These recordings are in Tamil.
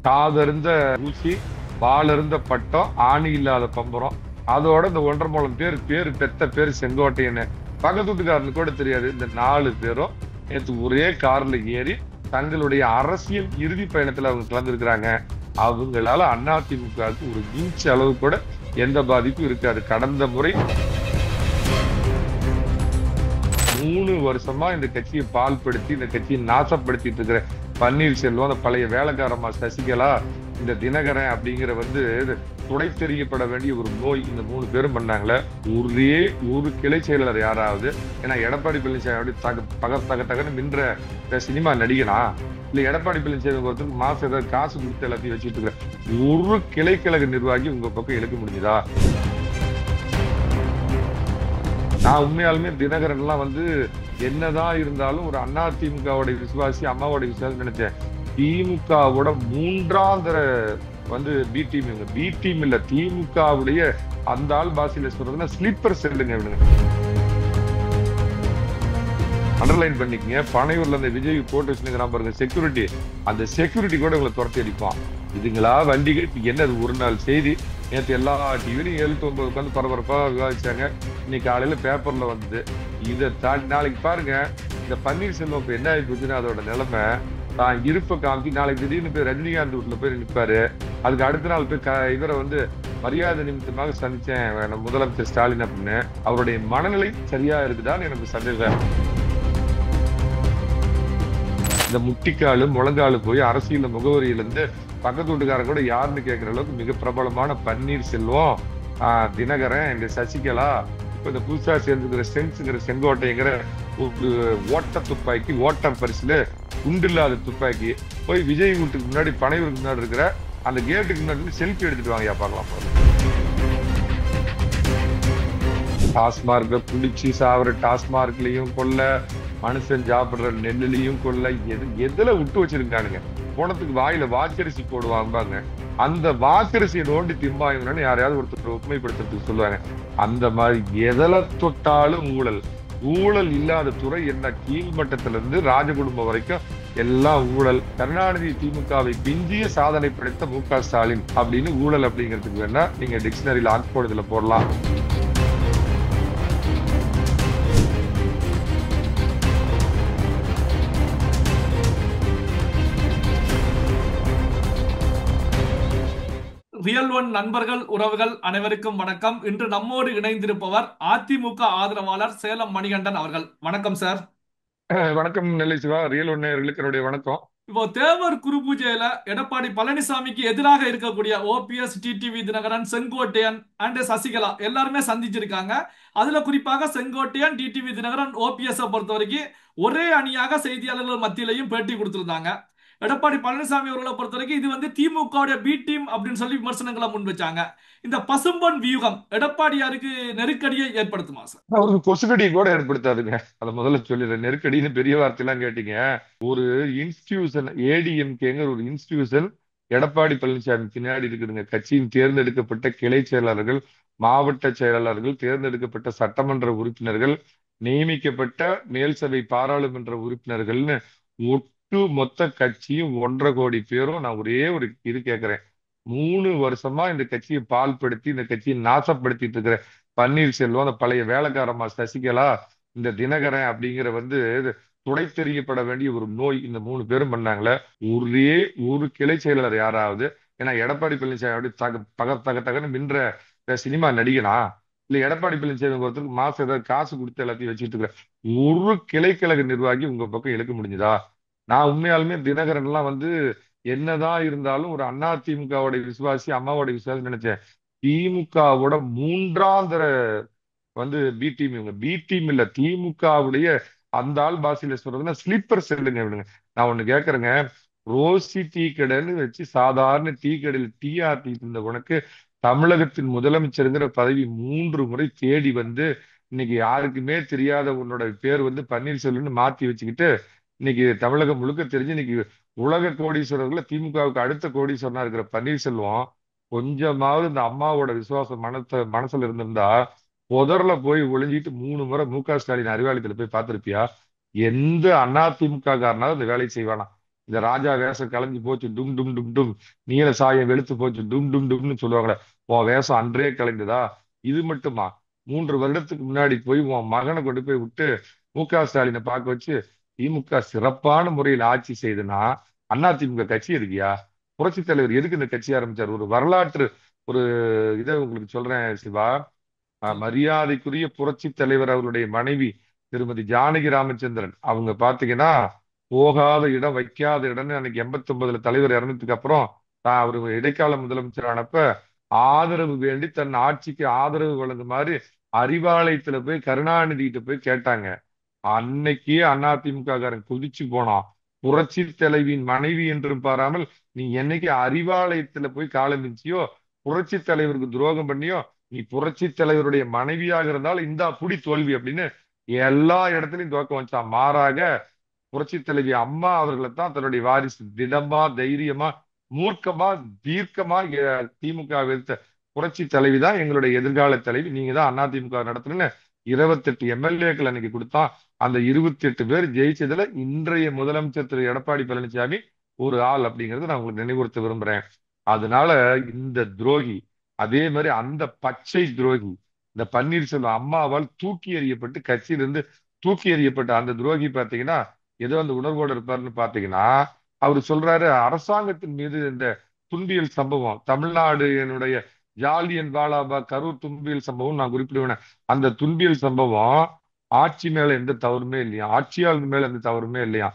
காதருந்த ஊசி, வாளருந்த பட்டம், ஆணி இல்லாத பம்பரம். அதோட இந்த 1,50,000 பேரு பெத்த பேரு செங்கோட்டையன்னு. பக்கத்து வீட்டுக்காரனுக்கு கூட தெரியாது. இந்த 4 பேரும் நேத்து ஒரே கார்ல ஏறி தங்களுடைய அரசியல் இறுதி பயணத்துல அவங்க கலந்துருக்கிறாங்க. அவங்களால அதிமுகவுக்கு ஒரு இன்ச் அளவு கூட எந்த பாதிப்பும் இருக்காது. கடந்த முறை 3 வருஷமா இந்த கட்சியை பால்படுத்தி இந்த கட்சியை நாசப்படுத்திட்டு இருக்கிற பன்னீர்செல்வம், அந்த பழைய வேலைக்காரம்மா சசிகலா, இந்த தினகரன் அப்படிங்கிற துடை தெரியப்பட வேண்டிய ஒரு நோய் இந்த 3 பேரும் பண்ணாங்களே. ஒரே ஒரு கிளை செயலாளர் யாராவது, ஏன்னா எடப்பாடி பழனிசாமி தகன்னு மின்ற சினிமா நடிகனா இல்ல, எடப்பாடி பழனிசாமி ஒருத்தருக்கு மாசம் ஏதாவது காசு கொடுத்து எல்லாத்தையும் வச்சுட்டு இருக்கிற ஒரு கிளைக்கழக நிர்வாகி உங்க பக்கம் இழுக்க முடிஞ்சுதா? நான் உண்மையாலுமே தினகரன் எல்லாம் என்னதான் இருந்தாலும் ஒரு அதிமுகவோட விசுவாசி, அம்மாவோட விசுவாசி நினைச்சேன். திமுகவோட 3ஆம் தர பி டீம். இவங்க பி டீம் இல்ல, திமுகவுடைய அந்த ஆள் பாஷையில சொல்றதுன்னா ஸ்லீப்பர் செல்லுங்க இவனுங்க. அண்டர்லைன் பண்ணிக்கங்க. பனையூர்ல அந்த விஜய் போட்டு வச்சுக்கிறான் பாருங்க செக்யூரிட்டி, அந்த செக்யூரிட்டி கூட உங்களை துரத்தி அடிப்பான். இதுங்களா வண்டிகள் என்னது ஒரு நாள் செய்தி. நேற்று எல்லா டிவிலையும் 7-9 உட்காந்து பரபரப்பா விவாதிச்சாங்க. இன்னைக்கு காலையில பேப்பர்ல வந்தது. இதை தாண்டி நாளைக்கு பாருங்க, இந்த பன்னீர்செல்வம் இப்ப என்ன ஆகி போச்சுன்னா அதோட நிலைமை தான் இருப்ப காமிச்சு நாளைக்கு திடீர்னு போய் ரஜினிகாந்த் வீட்டுல போய் நிற்பாரு. அதுக்கு அடுத்த நாள் போய் இவரை மரியாதை நிமித்தமாக சந்திச்சேன் முதலமைச்சர் ஸ்டாலின் அப்படின்னு. அவருடைய மனநிலை சரியா இருக்குதான்னு எனக்கு சந்தேகம். இந்த முட்டிக்காலு முழங்காலு போய் அரசியல் முகவரியிலிருந்து பக்கத்து வீட்டுக்காரன் கூட யாருன்னு கேட்கிற அளவுக்கு மிக பிரபலமான பன்னீர்செல்வம், தினகரன், இந்த சசிகலா, இப்ப இந்த புதுசா சேர்ந்துக்கிற சென்ஸ்ங்கிற செங்கோட்டைங்கிற ஒரு ஓட்ட துப்பாக்கி, ஓட்டம் பரிசுல குண்டில்லாத துப்பாக்கி போய் விஜய் வீட்டுக்கு முன்னாடி பனையூருக்கு முன்னாடி இருக்கிற அந்த கேட்டுக்கு முன்னாடி செல்ஃபி எடுத்துட்டு வாங்க பார்க்கலாம். டாஸ்மார்க்ல புடிச்சு சாவர டாஸ்மார்க்லயும் கொல்ல, மனுஷன் சாப்பிடுற நெல்லுலையும் கொல்ல, எதுல விட்டு வச்சிருக்கானுங்க. போனதுக்கு வாயில வாக்கரிசி போடுவாங்க, அந்த வாக்கரிசியை நோண்டி திம்பாங்கன்னு யாரையாவது ஒருத்தர் உண்மைப்படுத்துறதுக்கு சொல்லுவாங்க. அந்த மாதிரி எதில தொட்டாலும் ஊழல். ஊழல் இல்லாத துறை என்ன? கீழ்மட்டத்தில இருந்து ராஜகுடும்பம் வரைக்கும் எல்லாம் ஊழல். கருணாநிதி திமுகவை பிஞ்சிய சாதனை படைத்த மு.க. ஸ்டாலின் அப்படின்னு ஊழல் அப்படிங்கிறதுக்கு வேணா நீங்க டிக்ஷனரியில ஆக்ஸ்போர்ட்ல போடலாம். ரியல் ஒன் நண்பர்கள், உறவுகள் அனைவருக்கும் வணக்கம். இன்று நம்மோடு இணைந்திருப்பவர் அதிமுக ஆதரவாளர் சேலம் மணிகண்டன் அவர்கள். வணக்கம் சார். வணக்கம் நெல்லை சிவா. ரியல் ஒன் நேயர்களுக்கு என்னுடைய வணக்கம். இப்போ தேவர் குரு பூஜையில எடப்பாடி பழனிசாமிக்கு எதிராக இருக்கக்கூடிய OPS, TTV Dhinakaran, Sengottaiyan and Sasikala எல்லாருமே சந்திச்சிருக்காங்க. அதுல குறிப்பாக செங்கோட்டையன், டிடிவி தினகரன், ஓபிஎஸ் பொறுத்த வரைக்கும் ஒரே அணியாக செய்தியாளர்கள் மத்தியிலையும் பேட்டி கொடுத்திருந்தாங்க. எடப்பாடி பழனிசாமி அவர்களை பொறுத்த வரைக்கும் இது திமுக பி டீம் அப்படின்னு சொல்லி விமர்சனங்களை முன் வச்சாங்க. இந்த பசும்பொன் வியூகம் எடப்பாடியாருக்கு நெருக்கடியை ஏற்படுத்துமா சார்? அவருக்கு கொசுக்கடி கூட ஏற்படுத்தாதுங்க. அதை முதல்ல சொல்லிடுறேன். நெருக்கடின்னு பெரிய வார்த்தையெல்லாம் கேட்டீங்க. ஒரு இன்ஸ்டிடியூஷன், ஏடிஎம்கேங்கிற ஒரு இன்ஸ்டிடியூஷன் எடப்பாடி பழனிசாமி பின்னாடி இருக்குதுங்க. கட்சியின் தேர்ந்தெடுக்கப்பட்ட கிளை செயலாளர்கள், மாவட்ட செயலாளர்கள், தேர்ந்தெடுக்கப்பட்ட சட்டமன்ற உறுப்பினர்கள், நியமிக்கப்பட்ட மேல் சபை பாராளுமன்ற உறுப்பினர்கள்னு ஒட்டு மொத்த கட்சியும் 1.5 கோடி பேரும். நான் ஒரே ஒரு இது கேட்கிறேன். 3 வருஷமா இந்த கட்சியை பால்படுத்தி இந்த கட்சியை நாசப்படுத்திட்டு இருக்கிற பன்னீர்செல்வம், அந்த பழைய வேலைக்காரம்மா சசிகலா, இந்த தினகரன் அப்படிங்கிற துடை தெரியப்பட வேண்டிய ஒரு நோய் இந்த 3 பேரும் பண்ணாங்களே. ஒரே ஒரு கிளை செயலாளர் யாராவது, ஏன்னா எடப்பாடி பழனிசாமி தகன்னு மின்ற சினிமா நடிகனா இல்ல, எடப்பாடி பழனிசாமி ஒருத்தருக்கு மாசம் ஏதாவது காசு கொடுத்து எல்லாத்தையும் வச்சுட்டு இருக்கிற ஒரு கிளைக்கழக நிர்வாகி உங்க பக்கம் இழுக்க முடிஞ்சுதா? நான் உண்மையாலுமே தினகரன் எல்லாம் என்னதான் இருந்தாலும் ஒரு அதிமுகவோட விசுவாசி, அம்மாவோட விசுவாசி நினைச்சேன். திமுகவோட 3ஆம் தர பி டீம். இவங்க பி டீம் இல்ல, திமுகவுடைய அந்த ஆள் பாஷையில சொல்றதுன்னா ஸ்லீப்பர் செல்லுங்க இவனுங்க. நான் ஒண்ணு கேட்கறேங்க. ரோசி டீ கடைன்னு வச்சு சாதாரண டீ கடையில் டீ ஆத்திட்டு இருந்த உனக்கு தமிழகத்தின் முதலமைச்சருங்கிற பதவி 3 முறை தேடி இன்னைக்கு யாருக்குமே தெரியாத உன்னோட பேர் பன்னீர்செல்வம்னு மாத்தி வச்சுக்கிட்டு இன்னைக்கு தமிழகம் முழுக்க தெரிஞ்சு இன்னைக்கு உலக கோடீஸ்வரர்கள திமுகவுக்கு அடுத்த கோடீஸ்வரனா இருக்கிற பன்னீர்செல்வம், கொஞ்சமாவது இந்த அம்மாவோட விசுவாசம் மனசுல இருந்திருந்தா புதர்ல போய் ஒளிஞ்சிட்டு 3 முறை மு.க. ஸ்டாலின் அறிவாலயத்துல போய் பார்த்திருப்பியா? எந்த அதிமுக காரனாவது இந்த வேலையை செய்வானா? இந்த ராஜா வேஷம் கலைஞ்சு போச்சு டும் டும் டும் டும், நீல சாயம் வெளுத்து போச்சு டும் டும் டும்னு சொல்லுவாங்களே, உன் வேஷம் அன்றே கலைந்ததா? இது மட்டுமா? 3 வருடத்துக்கு முன்னாடி போய் உன் மகனை கொண்டு போய் விட்டு மு.க. ஸ்டாலினை பார்க்க வச்சு திமுக சிறப்பான முறையில் ஆட்சி செய்துனா அதிமுக கட்சி இருக்கியா? புரட்சி தலைவர் எதுக்கு இந்த கட்சி ஆரம்பிச்சார்? ஒரு வரலாற்று ஒரு இதை உங்களுக்கு சொல்றேன் சிவா. சொல்லுங்க. மரியாதைக்குரிய புரட்சி தலைவர் அவருடைய மனைவி திருமதி ஜானகி ராமச்சந்திரன் அவங்க பாத்தீங்கன்னா, போகாத இடம் வைக்காத இடம்னு அன்னைக்கு 89ல தலைவர் இறந்ததுக்கு அப்புறம் அவரு இடைக்கால முதலமைச்சர் ஆனப்ப ஆதரவு வேண்டி தன் ஆட்சிக்கு ஆதரவு வழங்குமாறு அறிவாலயத்துல போய் கருணாநிதி கிட்ட போய் கேட்டாங்க. அன்னைக்கே அதிமுக காரன் குதிச்சு போனான். புரட்சி தலைவியின் மனைவி என்றும் பாராமல் நீ என்னைக்கு அறிவாலயத்துல போய் காலம் மிஞ்சியோ, புரட்சி தலைவருக்கு துரோகம் பண்ணியோ, நீ புரட்சி தலைவருடைய மனைவியாக இருந்தால் இந்த புடி தோல்வி அப்படின்னு எல்லா இடத்துலயும் துவக்கம் வச்சான். மாறாக புரட்சி தலைவி அம்மா அவர்களை தான் தன்னுடைய வாரிசு திடமா தைரியமா மூர்க்கமா தீர்க்கமா திமுக எதிர்த்த புரட்சி தலைவி தான் எங்களுடைய எதிர்கால தலைவி, நீங்க தான் அதிமுக நடத்துறீங்க. 28 எம்எல்ஏக்கள் அன்னைக்கு கொடுத்தான். அந்த 28 பேர் ஜெயிச்சதுல இன்றைய முதலமைச்சர் திரு எடப்பாடி பழனிசாமி ஒரு ஆள் அப்படிங்கறத நான் உங்களுக்கு நினைவுறுத்த விரும்புறேன். அதனால இந்த துரோகி, அதே மாதிரி அந்த பச்சை துரோகி இந்த பன்னீர்செல்வம் அம்மாவால் தூக்கி எறியப்பட்டு கட்சியிலிருந்து தூக்கி எறியப்பட்ட அந்த துரோகி பாத்தீங்கன்னா ஏதோ அந்த உணர்வோடு இருப்பாருன்னு பாத்தீங்கன்னா, அவர் சொல்றாரு அரசாங்கத்தின் மீது இந்த துன்பியல் சம்பவம் தமிழ்நாடு என்னுடைய ஜாலியன் வாலாபாக் கரூர் துன்பியல் சம்பவம் நான் குறிப்பிடுவேன். அந்த துன்பியல் சம்பவம் ஆட்சி மேல எந்த தவறுமே இல்லையா, ஆட்சியாளர் மேல எந்த தவறுமே இல்லையா?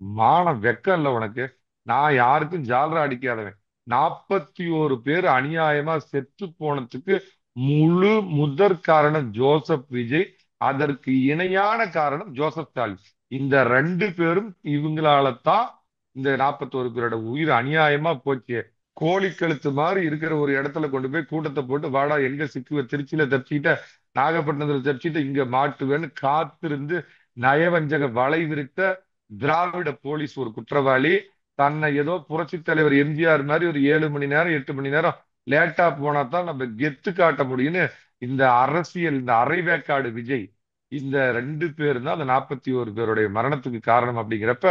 மானம் வெக்கம் இல்ல உனக்கு? நான் யாருக்கும் ஜாலரா அடிக்காதவன். 41 பேர் அநியாயமா செத்து போனதுக்கு முழு முதற் காரணம் ஜோசப் விஜய், அதற்கு இணையான காரணம் ஜோசப் ஸ்டாலின். இந்த 2 பேரும் இவங்களால தான் இந்த 41 பேரோட உயிர் அநியாயமா போச்சு. கோழி கழுத்து மாதிரி இருக்கிற ஒரு இடத்துல கொண்டு போய் கூட்டத்தை போட்டு வாடா எங்க சிக்குவ, திருச்சியில தப்பிச்சுக்கிட்ட, நாகப்பட்டினத்துல தப்பிச்சுட்டு இங்க மாட்டுவேன்னு காத்திருந்து நயவஞ்சக வலை விரித்த திராவிட போலீஸ் ஒரு குற்றவாளி. தன்னை ஏதோ புரட்சி தலைவர் எம்ஜிஆர் மாதிரி ஒரு 7 மணி நேரம் 8 மணி நேரம் லேட்டா போனா தான் நம்ம கெத்து காட்ட முடியும்னு இந்த அரசியல் இந்த அரைவேக்காடு விஜய், இந்த 2 பேர் தான் அந்த 41 பேருடைய மரணத்துக்கு காரணம். அப்படிங்கிறப்ப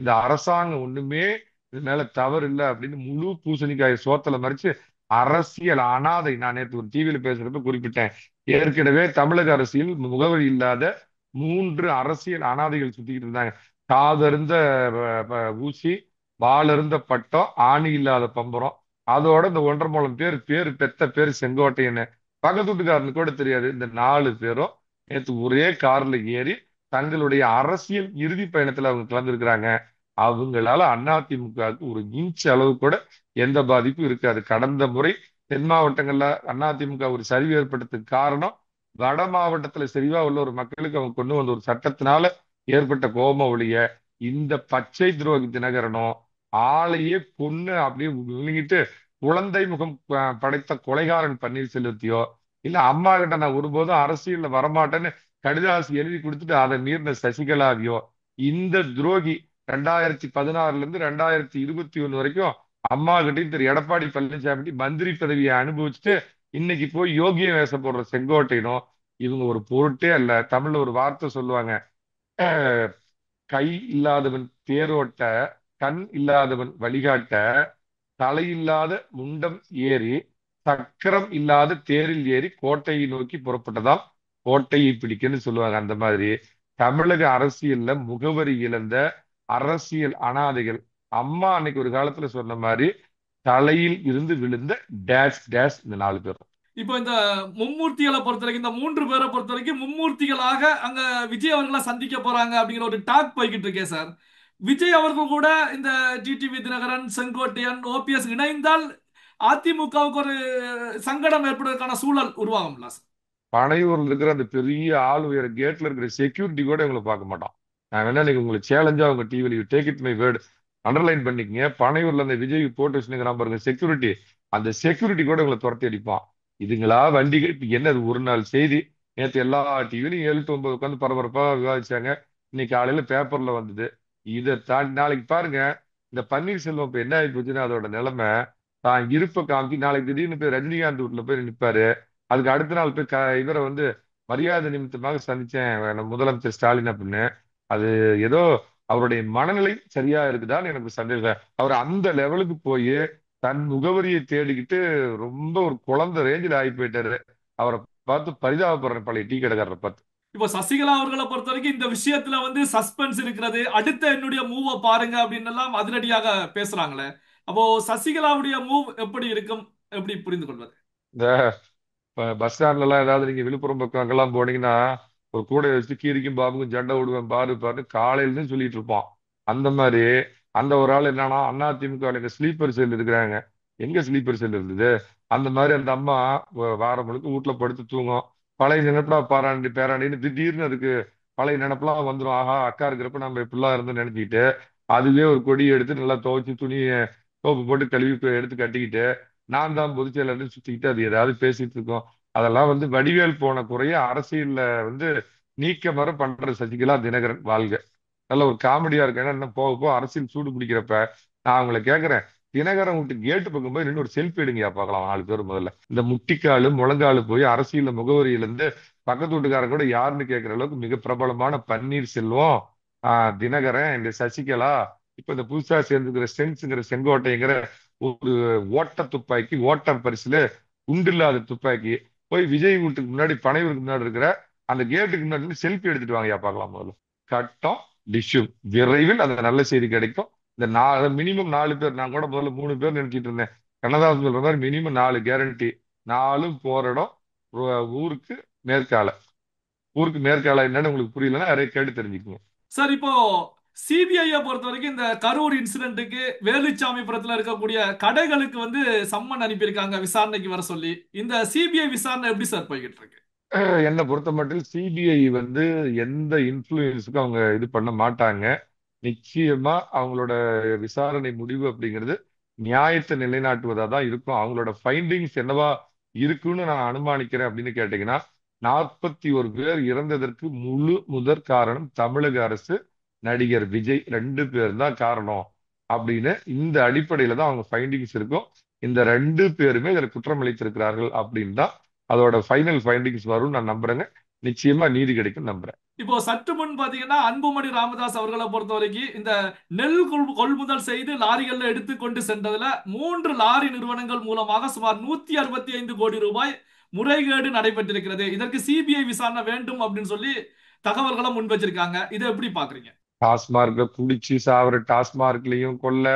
இந்த அரசாங்கம் ஒண்ணுமே இது மேல தவறு இல்லை அப்படின்னு முழு பூசணிக்காய சோத்துல மறிச்சு அரசியல் அனாதை. நான் நேற்று ஒரு டிவியில பேசுறப்ப குறிப்பிட்டேன். ஏற்கனவே தமிழக அரசியல் முகவரி இல்லாத 3 அரசியல் அனாதைகள் சுத்திக்கிட்டு இருந்தாங்க. காதருந்த ஊசி, வாளருந்த பட்டம், ஆணி இல்லாத பம்பரம், அதோட இந்த 1.5 முழம் பேர் பெத்த பேர் செங்கோட்டையன்னு பக்கத்து வீட்டுக்காரனுக்கு கூட தெரியாது. இந்த 4 பேரும் நேற்று ஒரே கார்ல ஏறி தங்களுடைய அரசியல் இறுதி பயணத்துல அவங்க கலந்துருக்கிறாங்க. அவங்களால அதிமுகவுக்கு ஒரு இன்ச் அளவு கூட எந்த பாதிப்பும் இருக்காது. கடந்த முறை தென் மாவட்டங்கள்ல அதிமுக ஒரு சரிவு ஏற்பட்டதுக்கு காரணம் வட மாவட்டத்துல செறிவா உள்ள ஒரு மக்களுக்கு அவங்க கொண்டு வந்த ஒரு சட்டத்தினால ஏற்பட்ட கோபம் ஒழிய இந்த பச்சை துரோகி தினகரனும் ஆளையே கொன்னு அப்படியே விழுங்கிட்டு குழந்தை முகம் படைத்த கொலைகாரன் பன்னீர்செல்வத்தையோ இல்ல அம்மா கிட்ட நான் ஒருபோதும் அரசியல்ல வரமாட்டேன்னு கடிதாசி எழுதி கொடுத்துட்டு அதை மீறின சசிகலாவையோ, இந்த துரோகி 2016ல இருந்து 2021 வரைக்கும் அம்மா கிட்டையும் திரு எடப்பாடி பழனிசாமி மந்திரி பதவியை அனுபவிச்சுட்டு இன்னைக்கு போய் யோகிய வேஷம் போடுற செங்கோட்டையனும் இவங்க ஒரு பொருட்டே அல்ல. தமிழ்ல ஒரு வார்த்தை சொல்லுவாங்க, அஹ், கை இல்லாதவன் தேரோட்ட, கண் இல்லாதவன் வழிகாட்ட, தலையில்லாத முண்டம் ஏறி சக்கரம் இல்லாத தேரில் ஏறி கோட்டையை நோக்கி புறப்பட்டதால் கோட்டையை பிடிக்குன்னு சொல்லுவாங்க. அந்த மாதிரி தமிழக அரசியல்ல முகவரி இழந்த அரசியல் அனாதைகள். அம்மா அன்னைக்கு ஒரு காலத்துல சொன்ன மாதிரி தலையில் இருந்து விழுந்த டேஷ் டேஷ் இந்த 4 பேரும். இப்போ இந்த மும்மூர்த்திகளை பொறுத்த வரைக்கும், இந்த 3 பேரை பொறுத்த வரைக்கும் மும்மூர்த்திகளாக அங்க விஜய் அவர்களை சந்திக்க போறாங்க அப்படிங்கிற ஒரு டாக் போய்கிட்டு இருக்கே சார். விஜய் அவர்கள் கூட இந்த டிடிவி தினகரன், செங்கோட்டையன், ஓபிஎஸ் இணைந்தால் அதிமுகவுக்கு ஒரு சங்கடம் ஏற்படுவதற்கான சூழல் உருவாகும்ல சார்? பனையூர்ல இருக்கிற அந்த பெரிய ஆள் உயர கேட்ல இருக்கிற செக்யூரிட்டி கூட இவங்களை பார்க்க மாட்டான். நான் வேணா நீங்க உங்களுக்கு சேலஞ்சா உங்க டிவில you take it my word underline பண்ணிக்கங்க. பனையூர்ல அந்த விஜய் போட்டு வச்சுக்கிறான் பாருங்க செக்யூரிட்டி, அந்த செக்யூரிட்டி கூட இவங்களை துரத்தி அடிப்பான். இதுங்களா வண்டிகள் இப்ப என்ன ஒரு நாள் செய்தி நேற்று எல்லா டிவிலையும் 7 to 9 உட்காந்து பரபரப்பா விவாதிச்சாங்க. இன்னைக்கு காலையில பேப்பர்ல வந்தது. இதை தாண்டி நாளைக்கு பாருங்க இந்த பன்னீர்செல்வம் இப்ப என்ன ஆகி போச்சுன்னா அதோட நிலைமை தான் இருப்ப காமிச்சு நாளைக்கு திடீர்னு போய் ரஜினிகாந்த் வீட்டுல போய் நிற்பாரு. அதுக்கு அடுத்த நாள் போய் இவரை வந்து மரியாதை நிமித்தமாக சந்திச்சேன் முதலமைச்சர் ஸ்டாலின் அப்படின்னு. அது ஏதோ அவருடைய மனநிலை சரியா இருக்குதான்னு எனக்கு சந்தேகம். அவர் அந்த லெவலுக்கு போய் தன் முகவரியை தேடிக்கிட்டு ரொம்ப ஒரு குழந்தை ரேஞ்சில் ஆகி போயிட்டாரு. அவரை பார்த்து பரிதாபப்படுறேன், பழைய டீ கடைக்காரரை பார்த்து. இப்போ சசிகலா அவர்களை பொறுத்த வரைக்கும் இந்த விஷயத்துல வந்து சஸ்பென்ஸ் இருக்கிறது, அடுத்த என்னுடைய மூவை பாருங்க அப்படின்னு எல்லாம் அதிரடியாக பேசுறாங்களே. அப்போ சசிகலாவுடைய மூவ் எப்படி இருக்கும், எப்படி புரிந்து கொள்வது? இந்த பஸ் ஸ்டாண்ட்ல எல்லாம் ஏதாவது நீங்க விழுப்புரம் பக்கம் அங்கெல்லாம் போனீங்கன்னா ஒரு கூடையை வச்சு கீரிக்கும் பாபுக்கும் சண்டை விடுவேன் பாரு பாரு காலையில இருந்து சொல்லிட்டு இருப்பான். அந்த மாதிரி அந்த ஒரு ஆள் என்னன்னா அதிமுக எங்க ஸ்லீப்பர் செல் இருக்கிறாங்க. எங்க ஸ்லீப்பர் செல் இருந்தது? அந்த மாதிரி அந்த அம்மா வாரம் முழுக்க வீட்டுல படுத்து தூங்கும். பழைய நினைப்பா பாராண்டி பேராண்டின்னு திடீர்னு அதுக்கு பழைய நினைப்பெல்லாம் வந்துடும். ஆஹா, அக்கா இருக்கிறப்ப நம்ம இப்படிலாம் இருந்து நினைச்சிக்கிட்டு அதுவே ஒரு கொடியை எடுத்து நல்லா துவைச்சு துணியை சோப்பு போட்டு கழுவி எடுத்து கட்டிக்கிட்டு நான் தான் பொதுச் செயலாளர்னு சுத்திக்கிட்டு அது ஏதாவது பேசிட்டு இருக்கோம். அதெல்லாம் வந்து வடிவேல் போன குறைய அரசியல்ல வந்து நீக்க மர பண்ற சசிகலா தினகரன் வாழ்க. நல்ல ஒரு காமெடியா இருக்கு. ஏன்னா இன்னும் போக போக அரசியல் சூடு பிடிக்கிறப்ப நான் அவங்களை கேட்கிறேன், தினகரன் விட்டு கேட்டு பக்கம் போய் நின்று ஒரு செல்ஃபி எடுங்கயா பார்க்கலாம் 4 பேர். முதல்ல இந்த முட்டிக்காலு முழங்காலு போய் அரசியல்ல முகவரியில இருந்து பக்கத்து வீட்டுக்காரன் கூட யாருன்னு கேட்கிற அளவுக்கு மிக பிரபலமான பன்னீர்செல்வம், தினகரன், இந்த சசிகலா, இப்ப இந்த புதுசா சேர்ந்துக்கிற சென்ஸ்ங்கிற செங்கோட்டைங்கிற ஒரு ஓட்ட துப்பாக்கி, ஓட்டர் பரிசுல உண்டில்லாத துப்பாக்கி போய் விஜய் வீட்டுக்கு முன்னாடி பனையூருக்கு முன்னாடி இருக்கிற அந்த கேட்டுக்கு முன்னாடி செல்ஃபி எடுத்துட்டு வாங்கயா பார்க்கலாம் முதல்ல. கட்டம் டிஷ்யூ விரைவில் அந்த நல்ல செய்தி கிடைக்கும். இந்த மினிமம் 4 பேர், நான் கூட முதல்ல 3 பேர் நினைச்சிட்டு இருந்தேன். கண்ணதாசன் சொல்ற மாதிரி மினிமம் 4 கேரண்டி. 4 போற இடம் ஊருக்கு மேற்கால. ஊருக்கு மேற்கால என்னன்னு உங்களுக்கு புரியலன்னா நிறைய கேட்டு தெரிஞ்சுக்கோங்க. சார், இப்போ சிபிஐ பொறுத்த வரைக்கும் இந்த கரூர் இன்சிடென்ட்டுக்கு வேலுச்சாமிபுரத்துல இருக்கக்கூடிய கடைகளுக்கு வந்து சம்மன் அனுப்பியிருக்காங்க விசாரணைக்கு வர சொல்லி. இந்த சிபிஐ விசாரணை எப்படி சார் போய்கிட்டு இருக்கு? என்னை பொறுத்த மட்டும் சிபிஐ வந்து எந்த இன்ஃப்ளூயன்ஸுக்கும் அவங்க இது பண்ண மாட்டாங்க. நிச்சயமா அவங்களோட விசாரணை முடிவு அப்படிங்கிறது நியாயத்தை நிலைநாட்டுவதா தான் இருக்கும். அவங்களோட ஃபைண்டிங்ஸ் என்னவா இருக்குன்னு நான் அனுமானிக்கிறேன் அப்படின்னு கேட்டீங்கன்னா, 41 பேர் இறந்ததற்கு முழு முதற் காரணம் தமிழக அரசு, நடிகர் விஜய் 2 பேர் தான் காரணம் அப்படின்னு இந்த அடிப்படையில தான் அவங்க ஃபைண்டிங்ஸ் இருக்கும். இந்த 2 பேருமே இதில் குற்றம் அளித்திருக்கிறார்கள் அப்படின்னு தான் அதோட ஃபைனல் ஃபைண்டிங்ஸ் வரும் நான் நம்புறேங்க. நிச்சயமா நீதி கிடைக்கும் நம்புறேன். இப்போ சற்று முன் பாத்தீங்கன்னா அன்புமணி ராமதாஸ் அவர்களை பொறுத்த வரைக்கும் இந்த நெல் கொள்முதல் செய்து லாரிகள்ல எடுத்து கொண்டு சென்றதுல 3 லாரி நிறுவனங்கள் மூலமாக சுமார் 165 கோடி ரூபாய் முறைகேடு நடைபெற்றிருக்கிறது. இதற்கு சிபிஐ விசாரணை வேண்டும் அப்படின்னு சொல்லி தகவல்களை முன் வச்சிருக்காங்க. இதை எப்படி பாக்குறீங்க? டாஸ்மார்க்க குடிச்சு சாவர டாஸ்மார்க்லயும் கொல்ல,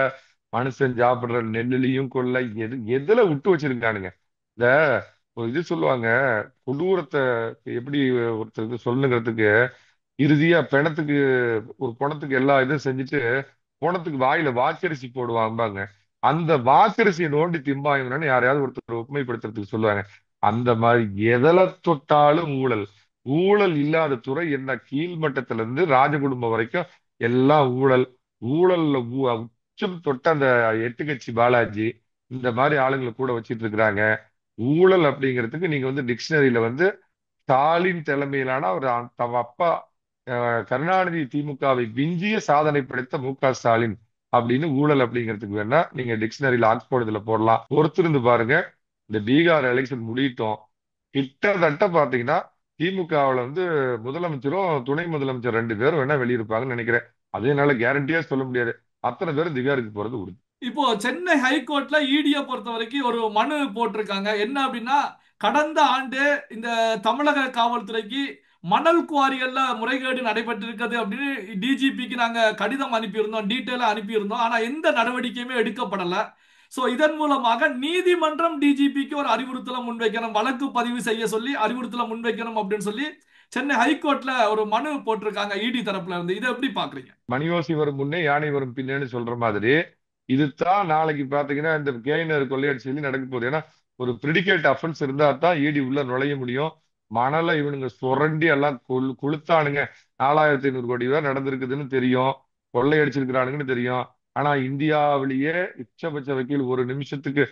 மனுஷன் சாப்பிடுற நெல்லுலயும் கொல்ல, எதுல விட்டு வச்சிருக்கானுங்க. இந்த ஒரு இது சொல்லுவாங்க, கொடூரத்தை எப்படி ஒருத்தர் இது சொல்லுங்கிறதுக்கு, இறுதியா பிணத்துக்கு ஒரு பிணத்துக்கு எல்லா இதுவும் செஞ்சுட்டு பிணத்துக்கு வாயில வாக்கரிசி போடுவாங்க. அந்த வாக்கரிசியை நோண்டி திம்பாங்கன்னு யாரையாவது ஒருத்தர் உண்மைப்படுத்துறதுக்கு சொல்லுவாங்க. அந்த மாதிரி எதில தொட்டாலும் ஊழல். ஊழல் இல்லாத துறை என்ன? கீழ்மட்டத்துல இருந்து ராஜகுடும்பம் வரைக்கும் எல்லாம் ஊழல். ஊழல்ல உச்சம் தொட்ட அந்த 8 கட்சி பாலாஜி இந்த மாதிரி ஆளுங்களை கூட வச்சிட்டு இருக்கிறாங்க. ஊழல் அப்படிங்கிறதுக்கு நீங்க வந்து டிக்ஷனரியில வந்து ஸ்டாலின் தலைமையிலான ஒரு தம் அப்பா கருணாநிதி திமுகவை விஞ்சிய சாதனை படைத்த மு.க. ஸ்டாலின் அப்படின்னு ஊழல் அப்படிங்கிறதுக்கு வேணா நீங்க டிக்ஷனரியில ஆக்ஸ்போர்ட் இதுல போடலாம். பொறுத்திருந்து பாருங்க. இந்த பீகார் எலெக்ஷன் முடியட்டும். கிட்டத்தட்ட பாத்தீங்கன்னா திமுகவுல வந்து முதலமைச்சரும் துணை முதலமைச்சர் 2 பேரும் வேணா வெளியிருப்பாங்கன்னு நினைக்கிறேன். அது என்னால கேரண்டியா சொல்ல முடியாது. அத்தனை பேரும் திகாருக்கு போறது உறுதி. இப்போ சென்னை ஹைகோர்ட்ல இடியை பொறுத்த வரைக்கும் ஒரு மனு போட்டிருக்காங்க. என்ன அப்படின்னா, கடந்த ஆண்டு இந்த தமிழக காவல்துறைக்கு மணல் குவாரிகள்ல முறைகேடு நடைபெற்றிருக்கிறது அப்படின்னு டிஜிபிக்கு நாங்க கடிதம் அனுப்பியிருந்தோம், டீட்டெயிலா அனுப்பியிருந்தோம். ஆனா எந்த நடவடிக்கையுமே எடுக்கப்படல. சோ இதன் மூலமாக நீதிமன்றம் டிஜிபிக்கு ஒரு அறிவுறுத்தலை முன்வைக்கணும், வழக்கு பதிவு செய்ய சொல்லி அறிவுறுத்தலை முன்வைக்கணும் அப்படின்னு சொல்லி சென்னை ஹைகோர்ட்ல ஒரு மனு போட்டிருக்காங்க இடி தரப்புல இருந்து. இதை எப்படி பாக்குறீங்க? மணியோசி வரும் முன்னே யானை வரும் பின்னேன்னு சொல்ற மாதிரி இதுதான் நாளைக்கு பாத்தீங்கன்னா இந்த கேயினர் கொள்ளையடிச்சு நடக்க போகுது. ஏன்னா ஒரு பிரிடிகேட் அஃபென்ஸ் இருந்தா தான் இடி உள்ள நுழைய முடியும். மணலை இவனுங்க சுரண்டி எல்லாம் கொளுத்தானுங்க. 4500 கோடி ரூபாய் நடந்திருக்குதுன்னு தெரியும், கொள்ளையடிச்சிருக்கிறானுங்கன்னு தெரியும். ஆனா இந்தியாவிலேயே உச்சபட்ச வக்கீல் ஒரு நிமிஷத்துக்கு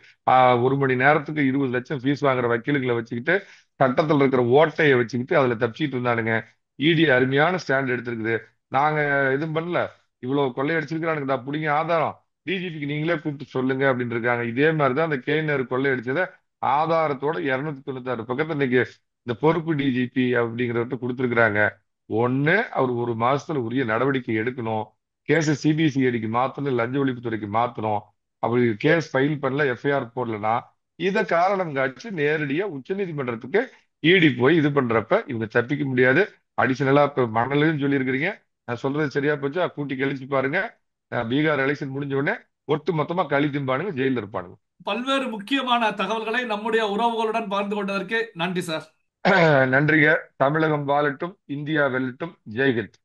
1 மணி நேரத்துக்கு 20 லட்சம் ஃபீஸ் வாங்குற வக்கீலுகளை வச்சுக்கிட்டு சட்டத்தில் இருக்கிற ஓட்டையை வச்சுக்கிட்டு அதுல தப்பிச்சிட்டு இருந்தானுங்க. இடி அருமையான ஸ்டாண்ட் எடுத்திருக்குது. நாங்க எதுவும் பண்ணல, இவ்வளவு கொள்ளையடிச்சிருக்கிறானுங்கடா புடிங்க ஆதாரம், டிஜிபிக்கு நீங்களே கூப்பிட்டு சொல்லுங்க அப்படின்னு இருக்காங்க. இதே மாதிரிதான் அந்த கேனர் கொள்ளையடிச்சதை ஆதாரத்தோட 296 பக்கத்தை இன்னைக்கு இந்த பொறுப்பு டிஜிபி அப்படிங்கிறவர்கிட்ட கொடுத்துருக்குறாங்க. ஒண்ணு அவர் 1 மாசத்துல உரிய நடவடிக்கை எடுக்கணும். கேஸை சிபிசிஐடிக்கு மாத்தணும், லஞ்ச ஒழிப்புத்துறைக்கு மாத்தணும். அப்படி கேஸ் ஃபைல் பண்ணல, எஃப்ஐஆர் போடலன்னா இதை காரணம் காட்சி நேரடியா உச்சநீதிமன்றத்துக்கு இடி போய் இது பண்றப்ப இவங்க தப்பிக்க முடியாது. அடிஷனலா இப்ப மணலுன்னு சொல்லியிருக்கிறீங்க. நான் சொல்றது சரியா போச்சா? கூட்டி கழிச்சு பாருங்க. பீகார் எலெக்ஷன் முடிஞ்ச உடனே ஒட்டு மொத்தமா கழி திம்பானுங்க, ஜெயில இருப்பானுங்க. பல்வேறு முக்கியமான தகவல்களை நம்முடைய உறவுகளுடன் பகிர்ந்து கொண்டதற்கு நன்றி சார். நன்றிங்க. தமிழகம் வாழட்டும், இந்தியா வெல்லட்டும். ஜெய்ஹிந்த்.